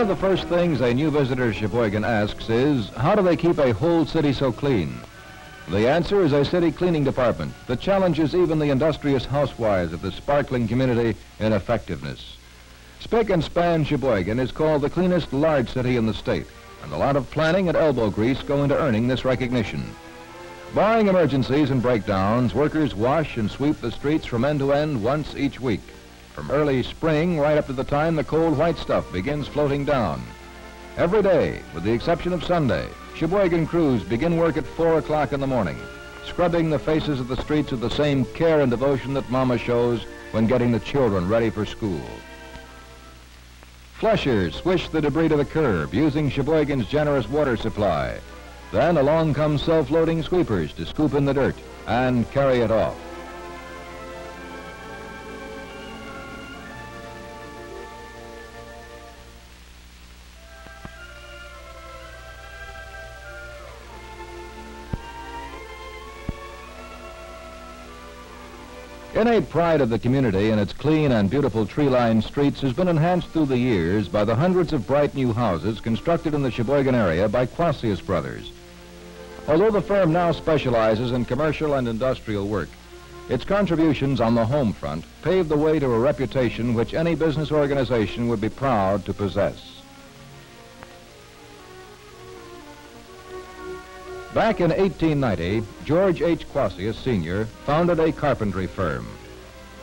of the first things a new visitor to Sheboygan asks is, how do they keep a whole city so clean? The answer is a city cleaning department that challenges even the industrious housewives of the sparkling community in effectiveness. Spick and Span Sheboygan is called the cleanest large city in the state, and a lot of planning and elbow grease go into earning this recognition. Barring emergencies and breakdowns, workers wash and sweep the streets from end to end once each week, from early spring right up to the time the cold white stuff begins floating down. Every day, with the exception of Sunday, Sheboygan crews begin work at 4 o'clock in the morning, scrubbing the faces of the streets with the same care and devotion that Mama shows when getting the children ready for school. Flushers swish the debris to the curb using Sheboygan's generous water supply. Then along come self-loading sweepers to scoop in the dirt and carry it off. Innate pride of the community in its clean and beautiful tree-lined streets has been enhanced through the years by the hundreds of bright new houses constructed in the Sheboygan area by Quasius brothers. Although the firm now specializes in commercial and industrial work, its contributions on the home front paved the way to a reputation which any business organization would be proud to possess. Back in 1890, George H. Quasius, Sr. founded a carpentry firm.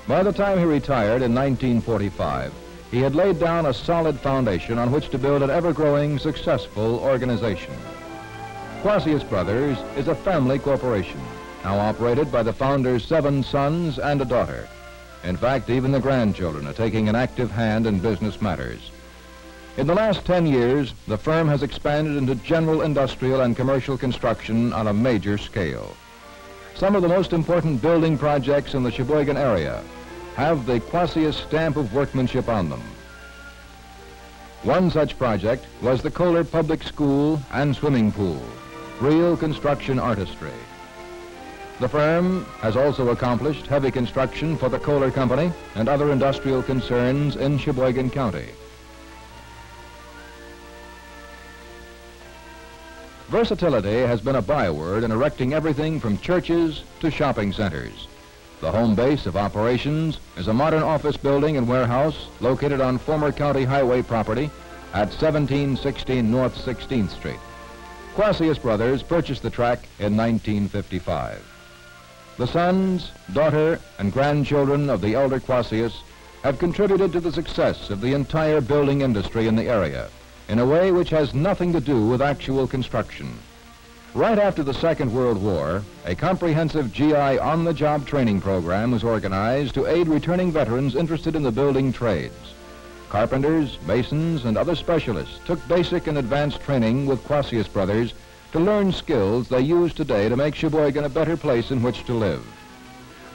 By the time he retired in 1945, he had laid down a solid foundation on which to build an ever-growing, successful organization. Quasius Brothers is a family corporation, now operated by the founder's 7 sons and a daughter. In fact, even the grandchildren are taking an active hand in business matters. In the last 10 years, the firm has expanded into general industrial and commercial construction on a major scale. Some of the most important building projects in the Sheboygan area have the Quasius stamp of workmanship on them. One such project was the Kohler Public School and Swimming Pool, real construction artistry. The firm has also accomplished heavy construction for the Kohler Company and other industrial concerns in Sheboygan County. Versatility has been a byword in erecting everything from churches to shopping centers. The home base of operations is a modern office building and warehouse located on former county highway property at 1716 North 16th Street. Quasius Brothers purchased the tract in 1955. The sons, daughter, and grandchildren of the elder Quasius have contributed to the success of the entire building industry in the area, in a way which has nothing to do with actual construction. Right after the Second World War, a comprehensive GI on-the-job training program was organized to aid returning veterans interested in the building trades. Carpenters, masons, and other specialists took basic and advanced training with Quasius Brothers to learn skills they use today to make Sheboygan a better place in which to live.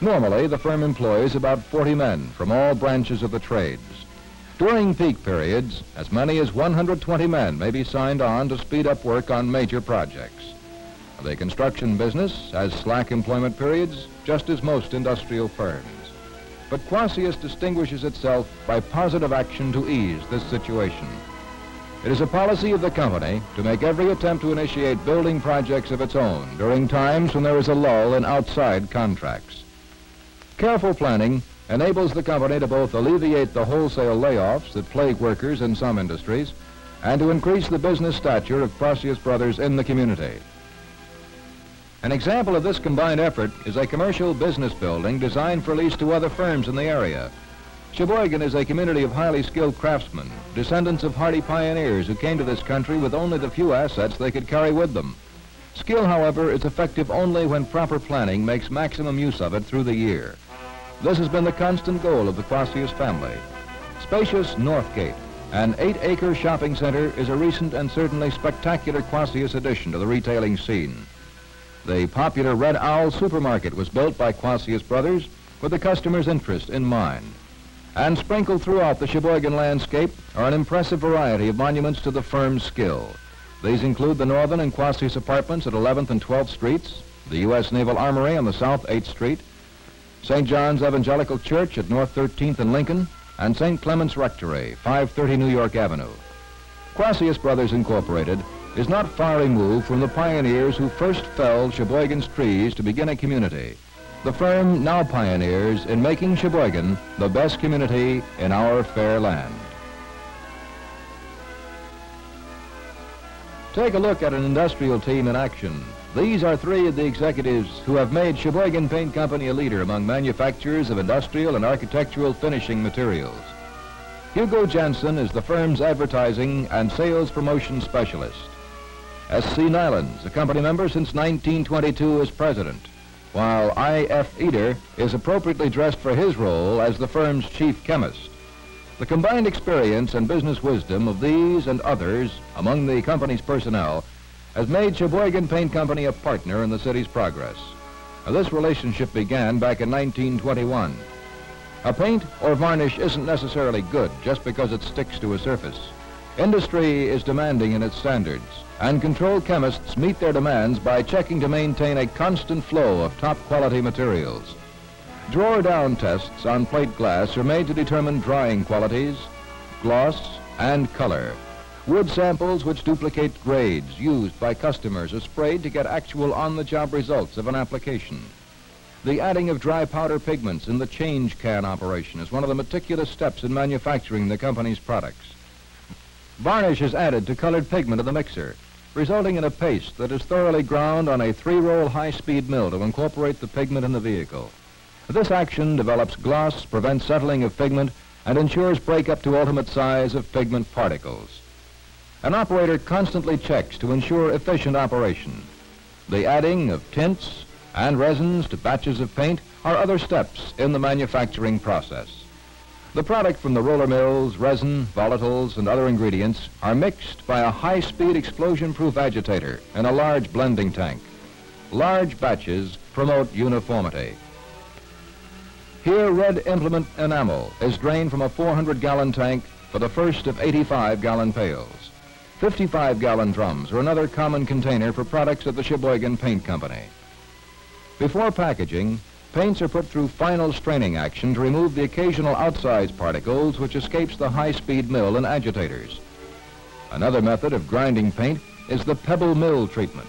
Normally, the firm employs about 40 men from all branches of the trades. During peak periods, as many as 120 men may be signed on to speed up work on major projects. The construction business has slack employment periods, just as most industrial firms. But Quasius distinguishes itself by positive action to ease this situation. It is a policy of the company to make every attempt to initiate building projects of its own during times when there is a lull in outside contracts. Careful planning enables the company to both alleviate the wholesale layoffs that plague workers in some industries and to increase the business stature of Quasius Brothers in the community. An example of this combined effort is a commercial business building designed for lease to other firms in the area. Sheboygan is a community of highly skilled craftsmen, descendants of hardy pioneers who came to this country with only the few assets they could carry with them. Skill, however, is effective only when proper planning makes maximum use of it through the year. This has been the constant goal of the Quasius family. Spacious Northgate, an 8-acre shopping center, is a recent and certainly spectacular Quasius addition to the retailing scene. The popular Red Owl supermarket was built by Quasius Brothers with the customer's interest in mind. And sprinkled throughout the Sheboygan landscape are an impressive variety of monuments to the firm's skill. These include the Northern and Quasius apartments at 11th and 12th Streets, the U.S. Naval Armory on the South 8th Street, St. John's Evangelical Church at North 13th and Lincoln, and St. Clement's Rectory, 530 New York Avenue. Quasius Brothers Incorporated is not far removed from the pioneers who first felled Sheboygan's trees to begin a community. The firm now pioneers in making Sheboygan the best community in our fair land. Take a look at an industrial team in action. These are three of the executives who have made Sheboygan Paint Company a leader among manufacturers of industrial and architectural finishing materials. Hugo Jensen is the firm's advertising and sales promotion specialist. S.C. Nylands, a company member since 1922, is president, while I.F. Eder is appropriately dressed for his role as the firm's chief chemist. The combined experience and business wisdom of these and others among the company's personnel has made Sheboygan Paint Company a partner in the city's progress. This relationship began back in 1921. A paint or varnish isn't necessarily good just because it sticks to a surface. Industry is demanding in its standards, and control chemists meet their demands by checking to maintain a constant flow of top-quality materials. Drawer-down tests on plate glass are made to determine drying qualities, gloss, and color. Wood samples which duplicate grades used by customers are sprayed to get actual on-the-job results of an application. The adding of dry powder pigments in the change can operation is one of the meticulous steps in manufacturing the company's products. Varnish is added to colored pigment in the mixer, resulting in a paste that is thoroughly ground on a 3-roll high-speed mill to incorporate the pigment in the vehicle. This action develops gloss, prevents settling of pigment, and ensures breakup to ultimate size of pigment particles. An operator constantly checks to ensure efficient operation. The adding of tints and resins to batches of paint are other steps in the manufacturing process. The product from the roller mills, resin, volatiles, and other ingredients are mixed by a high-speed explosion-proof agitator in a large blending tank. Large batches promote uniformity. Here, red implement enamel is drained from a 400-gallon tank for the first of 85-gallon pails. 55-gallon drums are another common container for products of the Sheboygan Paint Company. Before packaging, paints are put through final straining action to remove the occasional outsize particles which escapes the high-speed mill and agitators. Another method of grinding paint is the Pebble mill treatment.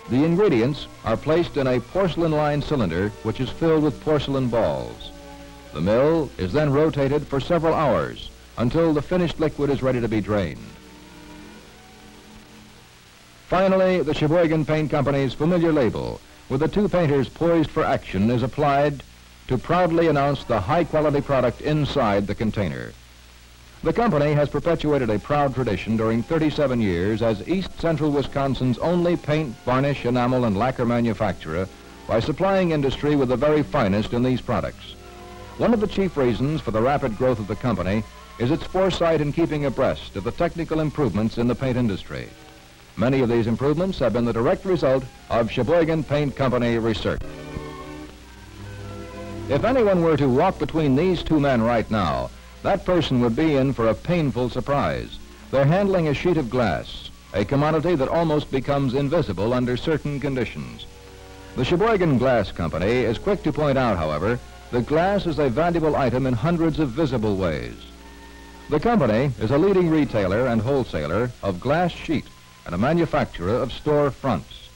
The ingredients are placed in a porcelain-lined cylinder which is filled with porcelain balls. The mill is then rotated for several hours until the finished liquid is ready to be drained. Finally, the Sheboygan Paint Company's familiar label with the two painters poised for action is applied to proudly announce the high-quality product inside the container. The company has perpetuated a proud tradition during 37 years as East Central Wisconsin's only paint, varnish, enamel, and lacquer manufacturer by supplying industry with the very finest in these products. One of the chief reasons for the rapid growth of the company is its foresight in keeping abreast of the technical improvements in the paint industry. Many of these improvements have been the direct result of Sheboygan Paint Company research. If anyone were to walk between these two men right now, that person would be in for a painful surprise. They're handling a sheet of glass, a commodity that almost becomes invisible under certain conditions. The Sheboygan Glass Company is quick to point out, however, that glass is a valuable item in hundreds of visible ways. The company is a leading retailer and wholesaler of glass sheet and a manufacturer of store fronts.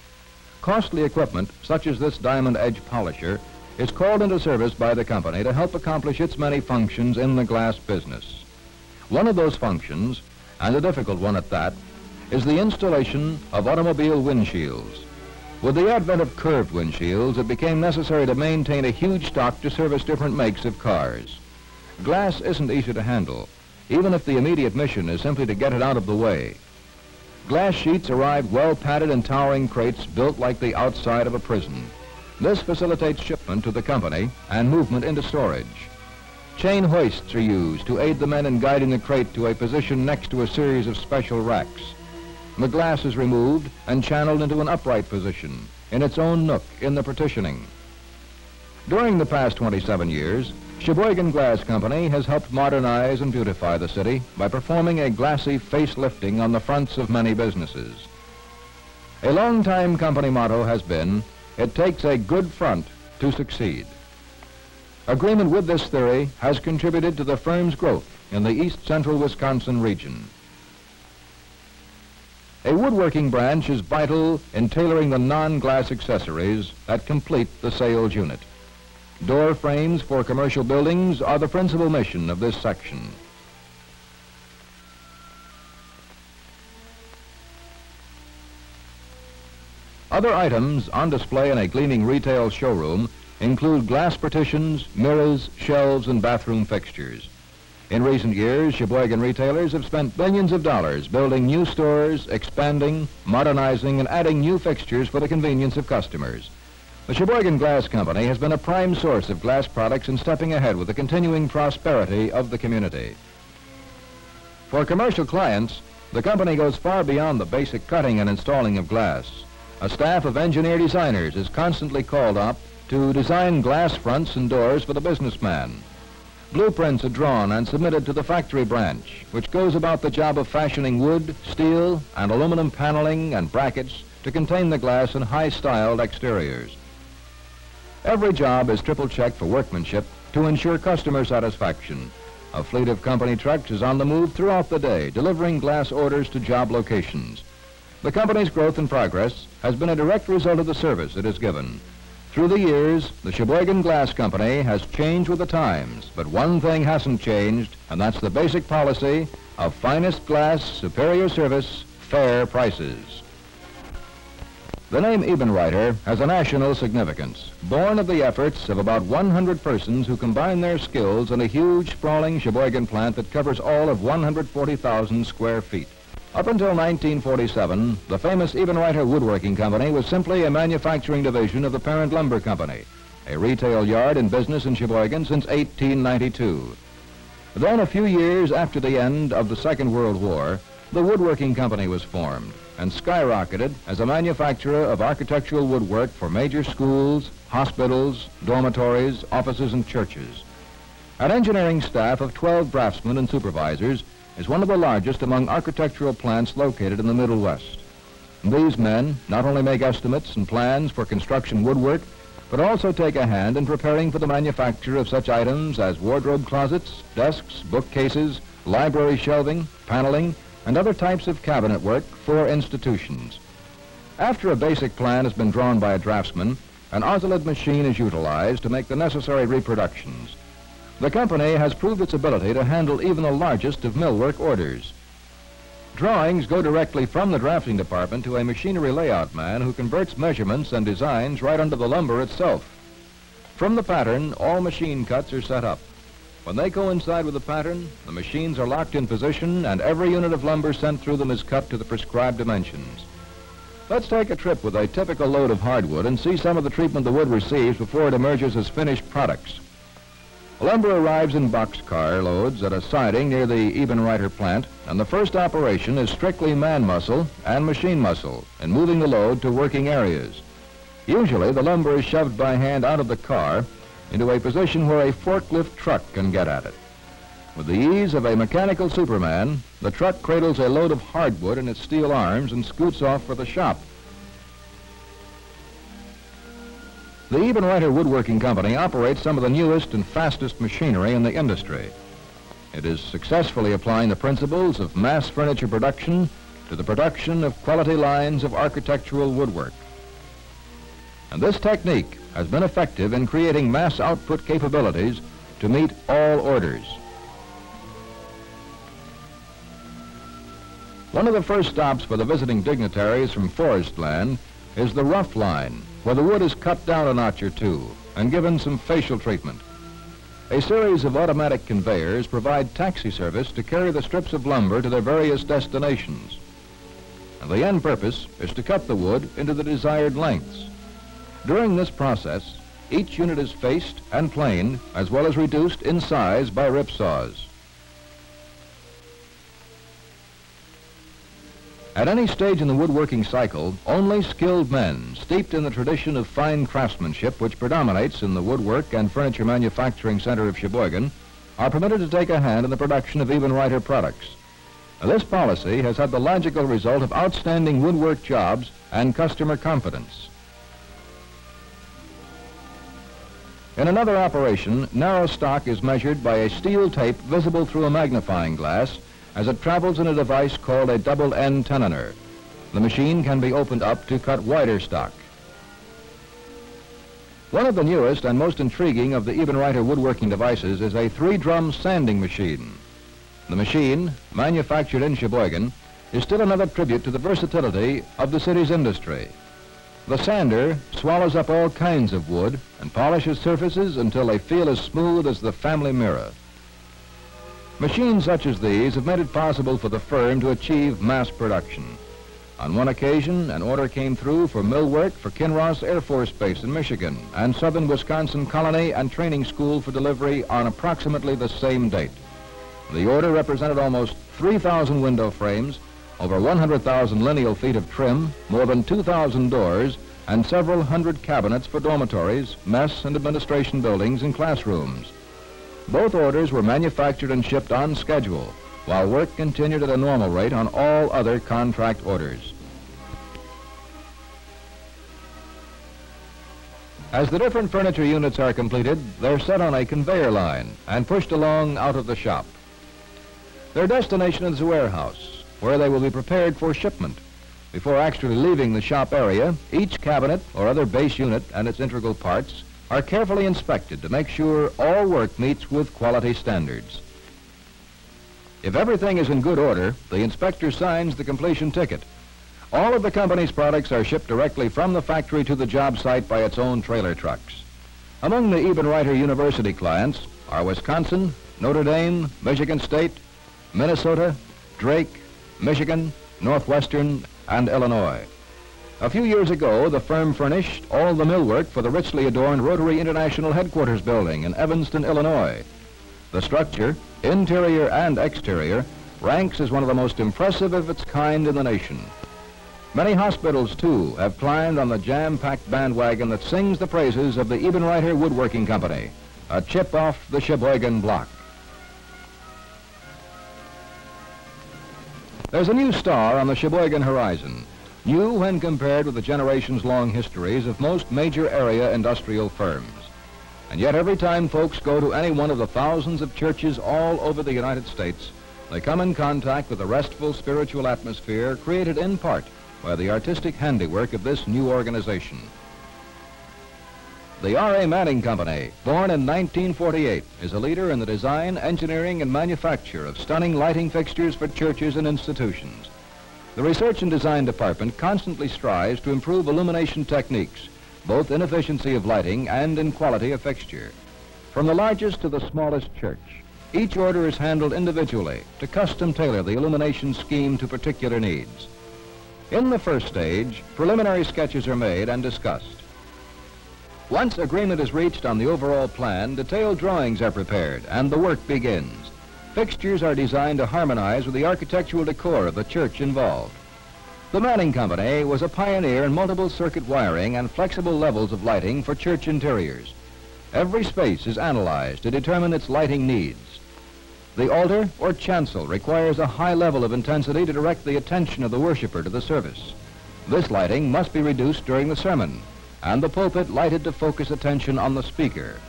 Costly equipment, such as this diamond edge polisher, is called into service by the company to help accomplish its many functions in the glass business. One of those functions, and a difficult one at that, is the installation of automobile windshields. With the advent of curved windshields, it became necessary to maintain a huge stock to service different makes of cars. Glass isn't easy to handle, even if the immediate mission is simply to get it out of the way. Glass sheets arrive well padded in towering crates built like the outside of a prison. This facilitates shipment to the company and movement into storage. Chain hoists are used to aid the men in guiding the crate to a position next to a series of special racks. The glass is removed and channeled into an upright position in its own nook in the partitioning. During the past 27 years, Sheboygan Glass Company has helped modernize and beautify the city by performing a glassy facelifting on the fronts of many businesses. A long-time company motto has been, "It takes a good front to succeed." Agreement with this theory has contributed to the firm's growth in the East Central Wisconsin region. A woodworking branch is vital in tailoring the non-glass accessories that complete the sales unit. Door frames for commercial buildings are the principal mission of this section. Other items on display in a gleaming retail showroom include glass partitions, mirrors, shelves, and bathroom fixtures. In recent years, Sheboygan retailers have spent billions of dollars building new stores, expanding, modernizing, and adding new fixtures for the convenience of customers. The Sheboygan Glass Company has been a prime source of glass products and stepping ahead with the continuing prosperity of the community. For commercial clients, the company goes far beyond the basic cutting and installing of glass. A staff of engineer designers is constantly called up to design glass fronts and doors for the businessman. Blueprints are drawn and submitted to the factory branch, which goes about the job of fashioning wood, steel, and aluminum paneling and brackets to contain the glass in high-styled exteriors. Every job is triple-checked for workmanship to ensure customer satisfaction. A fleet of company trucks is on the move throughout the day, delivering glass orders to job locations. The company's growth and progress has been a direct result of the service it has given. Through the years, the Sheboygan Glass Company has changed with the times, but one thing hasn't changed, and that's the basic policy of finest glass, superior service, fair prices. The name Ebenreiter has a national significance, born of the efforts of about 100 persons who combine their skills in a huge, sprawling Sheboygan plant that covers all of 140,000 square feet. Up until 1947, the famous Ebenreiter Woodworking Company was simply a manufacturing division of the parent lumber company, a retail yard in business in Sheboygan since 1892. Then, a few years after the end of the Second World War, the Woodworking Company was formed and skyrocketed as a manufacturer of architectural woodwork for major schools, hospitals, dormitories, offices, and churches. An engineering staff of 12 draftsmen and supervisors is one of the largest among architectural plants located in the Middle West. These men not only make estimates and plans for construction woodwork, but also take a hand in preparing for the manufacture of such items as wardrobe closets, desks, bookcases, library shelving, paneling, and other types of cabinet work for institutions. After a basic plan has been drawn by a draftsman, an oscillate machine is utilized to make the necessary reproductions. The company has proved its ability to handle even the largest of millwork orders. Drawings go directly from the drafting department to a machinery layout man who converts measurements and designs right under the lumber itself. From the pattern, all machine cuts are set up. When they coincide with the pattern, the machines are locked in position and every unit of lumber sent through them is cut to the prescribed dimensions. Let's take a trip with a typical load of hardwood and see some of the treatment the wood receives before it emerges as finished products. Lumber arrives in boxcar loads at a siding near the Ebenreiter plant, and the first operation is strictly man muscle and machine muscle in moving the load to working areas. Usually, the lumber is shoved by hand out of the car into a position where a forklift truck can get at it. With the ease of a mechanical superman, the truck cradles a load of hardwood in its steel arms and scoots off for the shop. The Ebenreiter Woodworking Company operates some of the newest and fastest machinery in the industry. It is successfully applying the principles of mass furniture production to the production of quality lines of architectural woodwork. And this technique has been effective in creating mass output capabilities to meet all orders. One of the first stops for the visiting dignitaries from forest land is the rough line, where the wood is cut down a notch or two and given some facial treatment. A series of automatic conveyors provide taxi service to carry the strips of lumber to their various destinations. And the end purpose is to cut the wood into the desired lengths. During this process, each unit is faced and planed as well as reduced in size by rip saws. At any stage in the woodworking cycle, only skilled men, steeped in the tradition of fine craftsmanship which predominates in the woodwork and furniture manufacturing center of Sheboygan, are permitted to take a hand in the production of Ebenreiter products. Now, this policy has had the logical result of outstanding woodwork jobs and customer confidence. In another operation, narrow stock is measured by a steel tape visible through a magnifying glass as it travels in a device called a double-end tenoner. The machine can be opened up to cut wider stock. One of the newest and most intriguing of the Ebenreiter woodworking devices is a 3-drum sanding machine. The machine, manufactured in Sheboygan, is still another tribute to the versatility of the city's industry. The sander swallows up all kinds of wood and polishes surfaces until they feel as smooth as the family mirror. Machines such as these have made it possible for the firm to achieve mass production. On one occasion, an order came through for millwork for Kinross Air Force Base in Michigan and Southern Wisconsin Colony and Training School for delivery on approximately the same date. The order represented almost 3,000 window frames, over 100,000 lineal feet of trim, more than 2,000 doors, and several hundred cabinets for dormitories, mess and administration buildings, and classrooms. Both orders were manufactured and shipped on schedule, while work continued at a normal rate on all other contract orders. As the different furniture units are completed, they're set on a conveyor line and pushed along out of the shop. Their destination is the warehouse, where they will be prepared for shipment. Before actually leaving the shop area, each cabinet or other base unit and its integral parts are carefully inspected to make sure all work meets with quality standards. If everything is in good order, the inspector signs the completion ticket. All of the company's products are shipped directly from the factory to the job site by its own trailer trucks. Among the Ebenreiter University clients are Wisconsin, Notre Dame, Michigan State, Minnesota, Drake, Michigan, Northwestern, and Illinois. A few years ago, the firm furnished all the millwork for the richly adorned Rotary International Headquarters building in Evanston, Illinois. The structure, interior and exterior, ranks as one of the most impressive of its kind in the nation. Many hospitals, too, have climbed on the jam-packed bandwagon that sings the praises of the Ebenreiter Woodworking Company, a chip off the Sheboygan block. There's a new star on the Sheboygan horizon, new when compared with the generations-long histories of most major area industrial firms. And yet every time folks go to any one of the thousands of churches all over the United States, they come in contact with the restful spiritual atmosphere created in part by the artistic handiwork of this new organization. The R.A. Manning Company, born in 1948, is a leader in the design, engineering, and manufacture of stunning lighting fixtures for churches and institutions. The Research and Design Department constantly strives to improve illumination techniques, both in efficiency of lighting and in quality of fixture. From the largest to the smallest church, each order is handled individually to custom tailor the illumination scheme to particular needs. In the first stage, preliminary sketches are made and discussed. Once agreement is reached on the overall plan, detailed drawings are prepared and the work begins. Fixtures are designed to harmonize with the architectural decor of the church involved. The Manning Company was a pioneer in multiple circuit wiring and flexible levels of lighting for church interiors. Every space is analyzed to determine its lighting needs. The altar or chancel requires a high level of intensity to direct the attention of the worshiper to the service. This lighting must be reduced during the sermon, and the pulpit lighted to focus attention on the speaker.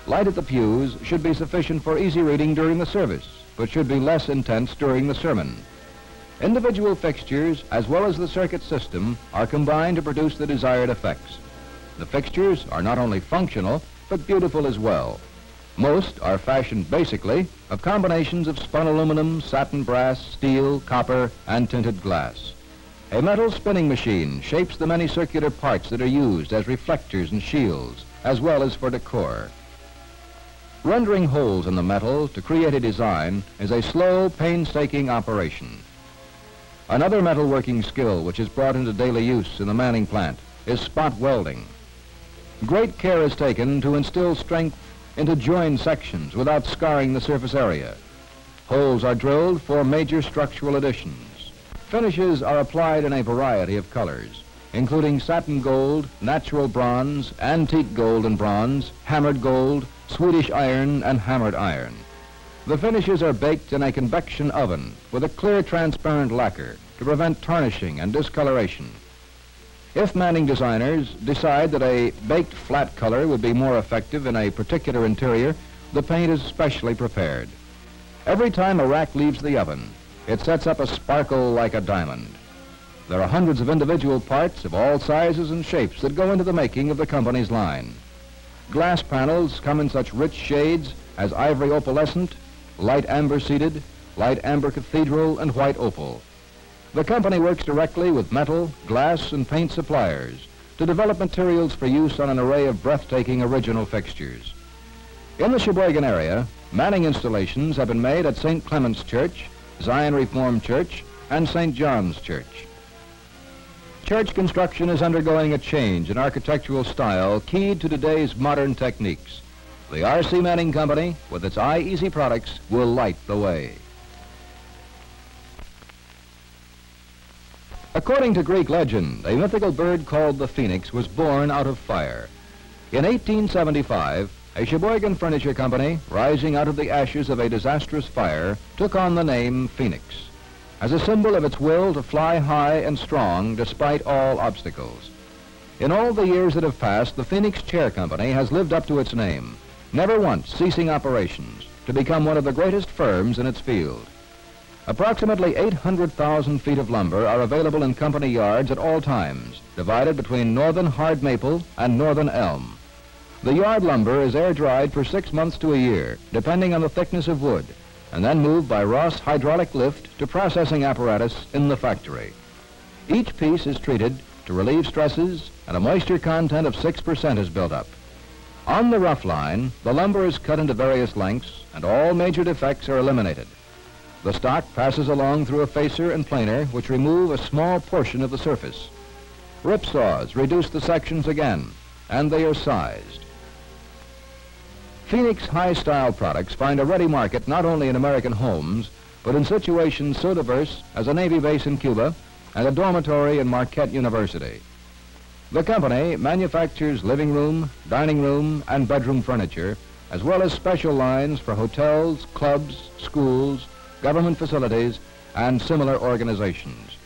Light at the pews should be sufficient for easy reading during the service, but should be less intense during the sermon. Individual fixtures, as well as the circuit system, are combined to produce the desired effects. The fixtures are not only functional, but beautiful as well. Most are fashioned basically of combinations of spun aluminum, satin brass, steel, copper, and tinted glass. A metal spinning machine shapes the many circular parts that are used as reflectors and shields, as well as for decor. Rendering holes in the metal to create a design is a slow, painstaking operation. Another metalworking skill which is brought into daily use in the Manning plant is spot welding. Great care is taken to instill strength into joined sections without scarring the surface area. Holes are drilled for major structural additions. Finishes are applied in a variety of colors, including satin gold, natural bronze, antique gold and bronze, hammered gold, Swedish iron, and hammered iron. The finishes are baked in a convection oven with a clear transparent lacquer to prevent tarnishing and discoloration. If Manning designers decide that a baked flat color would be more effective in a particular interior, the paint is specially prepared. Every time a rack leaves the oven, it sets up a sparkle like a diamond. There are hundreds of individual parts of all sizes and shapes that go into the making of the company's line. Glass panels come in such rich shades as ivory opalescent, light amber seeded, light amber cathedral, and white opal. The company works directly with metal, glass, and paint suppliers to develop materials for use on an array of breathtaking original fixtures. In the Sheboygan area, manning installations have been made at St. Clement's Church, Zion Reformed Church, and St. John's Church. Church construction is undergoing a change in architectural style keyed to today's modern techniques. The R.C. Manning Company, with its I-Easy products, will light the way. According to Greek legend, a mythical bird called the phoenix was born out of fire. In 1875, a Sheboygan furniture company, rising out of the ashes of a disastrous fire, took on the name Phoenix, as a symbol of its will to fly high and strong despite all obstacles. In all the years that have passed, the Phoenix Chair Company has lived up to its name, never once ceasing operations, to become one of the greatest firms in its field. Approximately 800,000 feet of lumber are available in company yards at all times, divided between northern hard maple and northern elm. The yard lumber is air-dried for 6 months to a year, depending on the thickness of wood, and then moved by Ross hydraulic lift to processing apparatus in the factory. Each piece is treated to relieve stresses, and a moisture content of 6% is built up. On the rough line, the lumber is cut into various lengths, and all major defects are eliminated. The stock passes along through a facer and planer, which remove a small portion of the surface. Rip saws reduce the sections again, and they are sized. Phoenix high-style products find a ready market not only in American homes, but in situations so diverse as a Navy base in Cuba and a dormitory in Marquette University. The company manufactures living room, dining room, and bedroom furniture, as well as special lines for hotels, clubs, schools, government facilities, and similar organizations.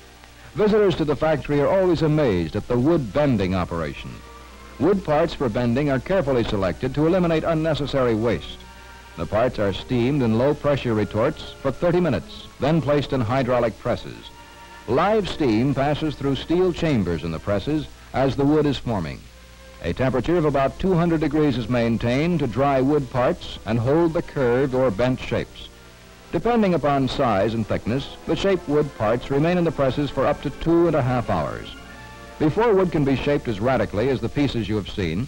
Visitors to the factory are always amazed at the wood bending operation. Wood parts for bending are carefully selected to eliminate unnecessary waste. The parts are steamed in low-pressure retorts for 30 minutes, then placed in hydraulic presses. Live steam passes through steel chambers in the presses as the wood is forming. A temperature of about 200 degrees is maintained to dry wood parts and hold the curved or bent shapes. Depending upon size and thickness, the shaped wood parts remain in the presses for up to 2.5 hours. Before wood can be shaped as radically as the pieces you have seen,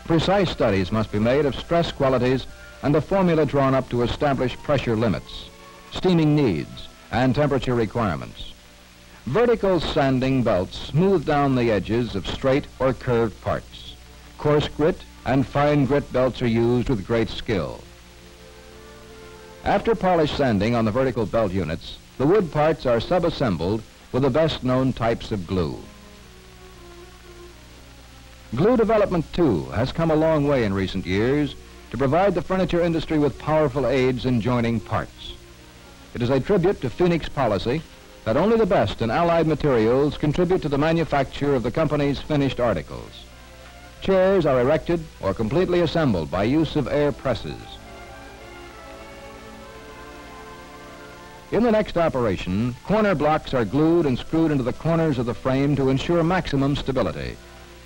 precise studies must be made of stress qualities and a formula drawn up to establish pressure limits, steaming needs, and temperature requirements. Vertical sanding belts smooth down the edges of straight or curved parts. Coarse grit and fine grit belts are used with great skill. After polish sanding on the vertical belt units, the wood parts are sub-assembled with the best-known types of glue. Glue development, too, has come a long way in recent years to provide the furniture industry with powerful aids in joining parts. It is a tribute to Phoenix policy that only the best in allied materials contribute to the manufacture of the company's finished articles. Chairs are erected or completely assembled by use of air presses. In the next operation, corner blocks are glued and screwed into the corners of the frame to ensure maximum stability.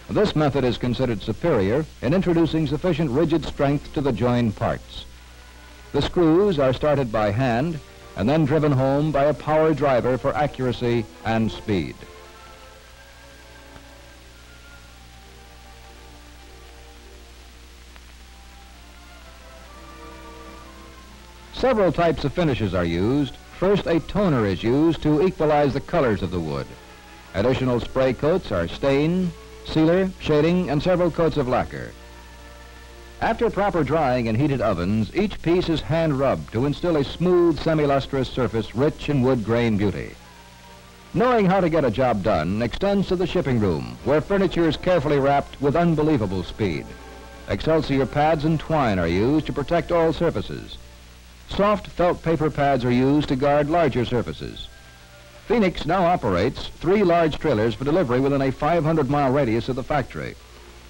This method is considered superior in introducing sufficient rigid strength to the joined parts. The screws are started by hand and then driven home by a power driver for accuracy and speed. Several types of finishes are used. First, a toner is used to equalize the colors of the wood. Additional spray coats are stain, sealer, shading, and several coats of lacquer. After proper drying in heated ovens, each piece is hand-rubbed to instill a smooth, semi-lustrous surface rich in wood grain beauty. Knowing how to get a job done extends to the shipping room, where furniture is carefully wrapped with unbelievable speed. Excelsior pads and twine are used to protect all surfaces. Soft felt paper pads are used to guard larger surfaces. Phoenix now operates 3 large trailers for delivery within a 500-mile radius of the factory.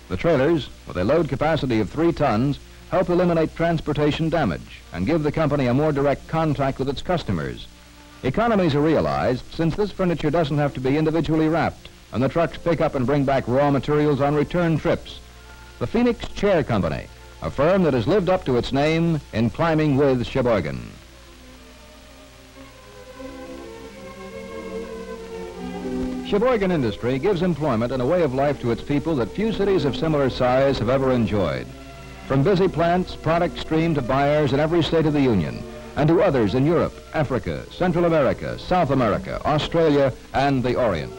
The trailers, with a load capacity of 3 tons, help eliminate transportation damage and give the company a more direct contact with its customers. Economies are realized since this furniture doesn't have to be individually wrapped, and the trucks pick up and bring back raw materials on return trips. The Phoenix Chair Company, a firm that has lived up to its name in climbing with Sheboygan. Sheboygan industry gives employment and a way of life to its people that few cities of similar size have ever enjoyed. From busy plants, products stream to buyers in every state of the Union, and to others in Europe, Africa, Central America, South America, Australia, and the Orient.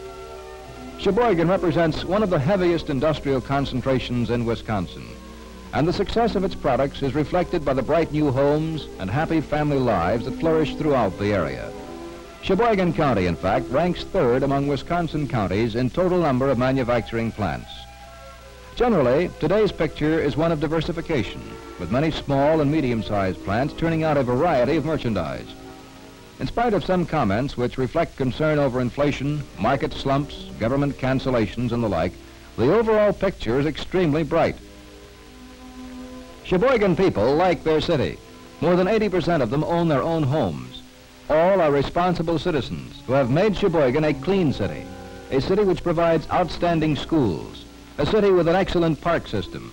Sheboygan represents one of the heaviest industrial concentrations in Wisconsin, and the success of its products is reflected by the bright new homes and happy family lives that flourish throughout the area. Sheboygan County, in fact, ranks third among Wisconsin counties in total number of manufacturing plants. Generally, today's picture is one of diversification, with many small and medium-sized plants turning out a variety of merchandise. In spite of some comments which reflect concern over inflation, market slumps, government cancellations, and the like, the overall picture is extremely bright. Sheboygan people like their city. More than 80% of them own their own homes. All are responsible citizens who have made Sheboygan a clean city, a city which provides outstanding schools, a city with an excellent park system,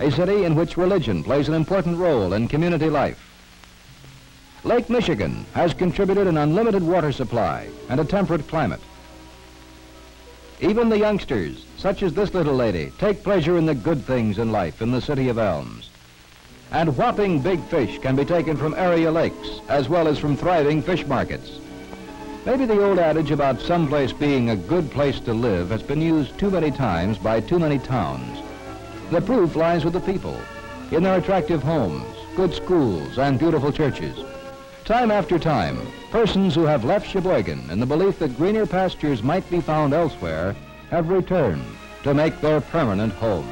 a city in which religion plays an important role in community life. Lake Michigan has contributed an unlimited water supply and a temperate climate. Even the youngsters, such as this little lady, take pleasure in the good things in life in the city of Elms. And whopping big fish can be taken from area lakes, as well as from thriving fish markets. Maybe the old adage about someplace being a good place to live has been used too many times by too many towns. The proof lies with the people, in their attractive homes, good schools, and beautiful churches. Time after time, persons who have left Sheboygan in the belief that greener pastures might be found elsewhere have returned to make their permanent home.